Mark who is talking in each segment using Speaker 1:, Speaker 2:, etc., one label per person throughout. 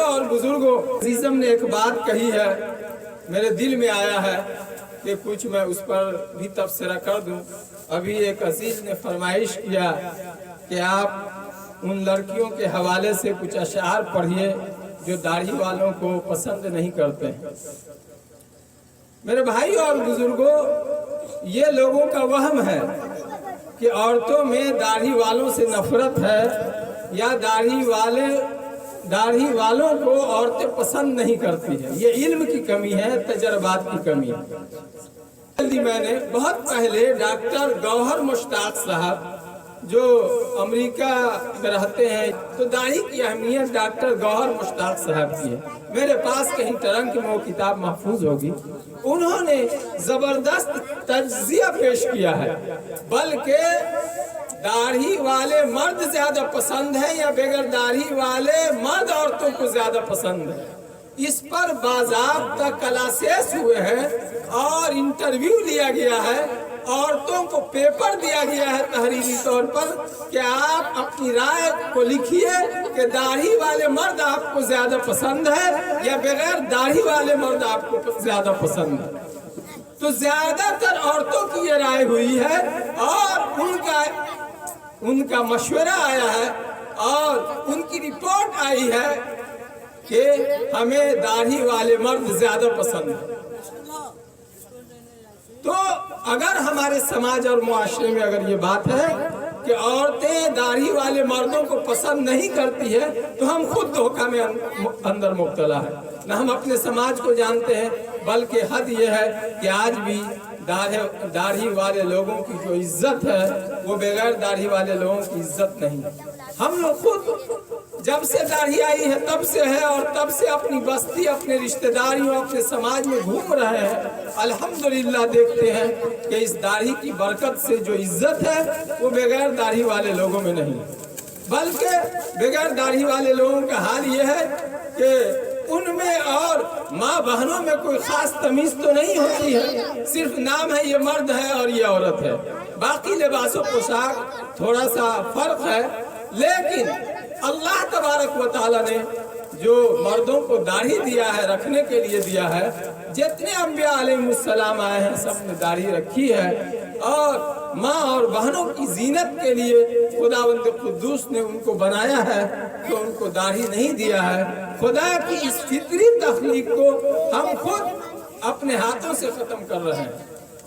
Speaker 1: اور बुजुर्गों, अज़ीज़म ने एक बात कही है, मेरे दिल में आया है कि कुछ मैं उस पर भी तबसरा कर दूं। अभी एक अजीज ने फरमाइश किया कि आप उन लड़कियों के हवाले से कुछ अशआर पढ़िए जो दाढ़ी वालों को पसंद नहीं करते हैं। मेरे भाई और बुजुर्गों, ये लोगों का वहम है कि औरतों में दाढ़ी वालों से नफरत है या दाढ़ी वालों को औरतें पसंद नहीं करती है। ये इल्म की कमी है, तजर्बात की कमी है। मैंने बहुत पहले डॉक्टर गौहर मुश्ताक साहब जो अमेरिका में रहते हैं, तो दाढ़ी की अहमियत डॉक्टर गौहर मुश्ताक साहब की है। मेरे पास कहीं टरंक में वो किताब महफूज होगी। उन्होंने जबरदस्त तज्जिया पेश किया है, बल्कि दाढ़ी वाले मर्द ज्यादा पसंद है या बगैर दाढ़ी वाले मर्द औरतों को ज्यादा पसंद है। इस पर बाज़ाब्ता क्लासेस हुए हैं और इंटरव्यू लिया गया है, औरतों को पेपर दिया गया है तहरीरी तौर पर कि आप अपनी राय को लिखिए कि दाढ़ी वाले मर्द आपको ज्यादा पसंद है या बगैर दाढ़ी वाले मर्द आपको ज्यादा पसंद है। तो ज्यादातर औरतों की ये राय हुई है और उनका मशवरा आया है और उनकी रिपोर्ट आई है कि हमें दाढ़ी वाले मर्द ज्यादा पसंद है। तो अगर हमारे समाज और मुआशरे में अगर ये बात है कि औरतें दाढ़ी वाले मर्दों को पसंद नहीं करती है, तो हम खुद धोखा में अंदर मुब्तला है। न हम अपने समाज को जानते हैं, बल्कि हद ये है कि आज भी दाढ़ी वाले लोगों की जो इज्जत है वो बगैर दाढ़ी वाले लोगों की इज्जत नहीं। हम लोग खुद जब से दाढ़ी आई है तब से है और तब से अपनी बस्ती, अपने रिश्तेदारियों, अपने समाज में घूम रहे हैं। अल्हम्दुलिल्लाह देखते हैं कि इस दाढ़ी की बरकत से जो इज्जत है वो बगैर दाढ़ी वाले लोगों में नहीं, बल्कि बगैर दाढ़ी वाले लोगों का हाल ये है कि उनमें और माँ बहनों में कोई खास तमीज तो नहीं होती है, सिर्फ नाम है ये मर्द है और ये औरत है। बाकी लिबासो पोशाक थोड़ा सा फर्क है, लेकिन अल्लाह तबारक व तआला ने जो मर्दों को दाढ़ी दिया है, रखने के लिए दिया है, जितने अंबिया अलैहिस्सलाम आए हैं सब ने दाढ़ी रखी है। और माँ और बहनों की जीनत के लिए खुदावंद कुद्दूस ने उनको बनाया है, तो उनको दाढ़ी नहीं दिया है। खुदा की इस फितरी तख्लीक को हम खुद अपने हाथों से खत्म कर रहे हैं।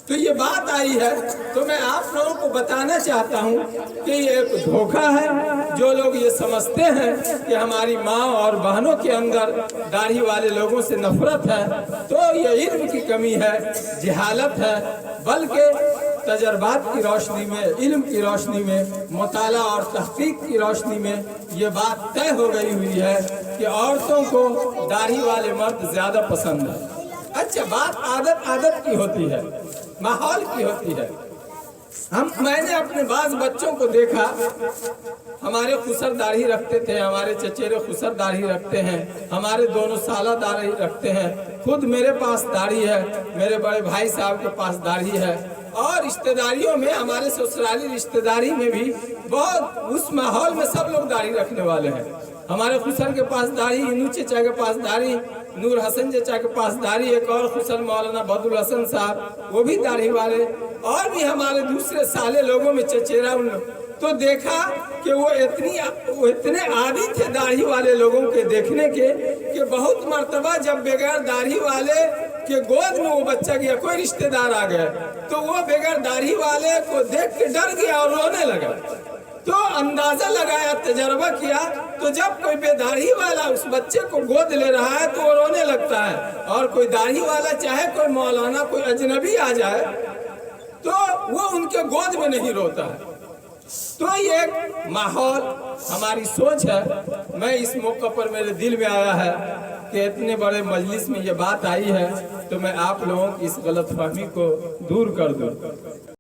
Speaker 1: तो ये बात आई है, तो मैं आप लोगों को बताना चाहता हूँ कि ये एक धोखा है। जो लोग ये समझते हैं कि हमारी माँ और बहनों के अंदर दाढ़ी वाले लोगों से नफरत है, तो ये इल्म की कमी है, जहालत है। बल्कि तजर्बात की रोशनी में, इल्म की रोशनी में, मुताला और तहकीक की रोशनी में ये बात तय हो गई हुई है कि औरतों को दाढ़ी वाले मर्द ज्यादा पसंद है। अच्छा, बात आदत की होती है, माहौल की होती है। मैंने अपने बाज बच्चों को देखा, हमारे खुसर दाढ़ी रखते थे, हमारे चचेरे खुसर दाढ़ी रखते हैं, हमारे दोनों साला दाढ़ी रखते हैं, खुद मेरे पास दाढ़ी है, मेरे बड़े भाई साहब के पास दाढ़ी है, और रिश्तेदारियों में, हमारे ससुराली रिश्तेदारी में भी बहुत उस माहौल में सब लोग दाढ़ी रखने वाले हैं। हमारे खुसर के पास दाढ़ी, इनू चचा के पास दाढ़ी, नूर हसन चचा के पास दाढ़ी, एक और खुसर मौलाना बदुल हसन साहब वो भी दाढ़ी वाले, और भी हमारे दूसरे साले लोगों में चचेरा उन। तो देखा कि वो इतने आदी थे दाढ़ी वाले लोगों के देखने के कि बहुत मर्तबा जब बगैर दाढ़ी वाले के गोद में वो बच्चा गया, कोई रिश्तेदार आ गया, तो वो बगैर दाढ़ी वाले को देख के डर गया और रोने लगा। तो अंदाजा लगाया, तजर्बा किया, तो जब कोई बेदाढ़ी वाला उस बच्चे को गोद ले रहा है तो वो रोने लगता है, और कोई दाढ़ी वाला, चाहे कोई मौलाना, कोई अजनबी आ जाए, तो वो उनके गोद में नहीं रोता है। तो ये माहौल, हमारी सोच है। मैं इस मौके पर मेरे दिल में आया है कि इतने बड़े मजलिस में ये बात आई है, तो मैं आप लोगों की इस गलतफहमी को दूर कर दूं।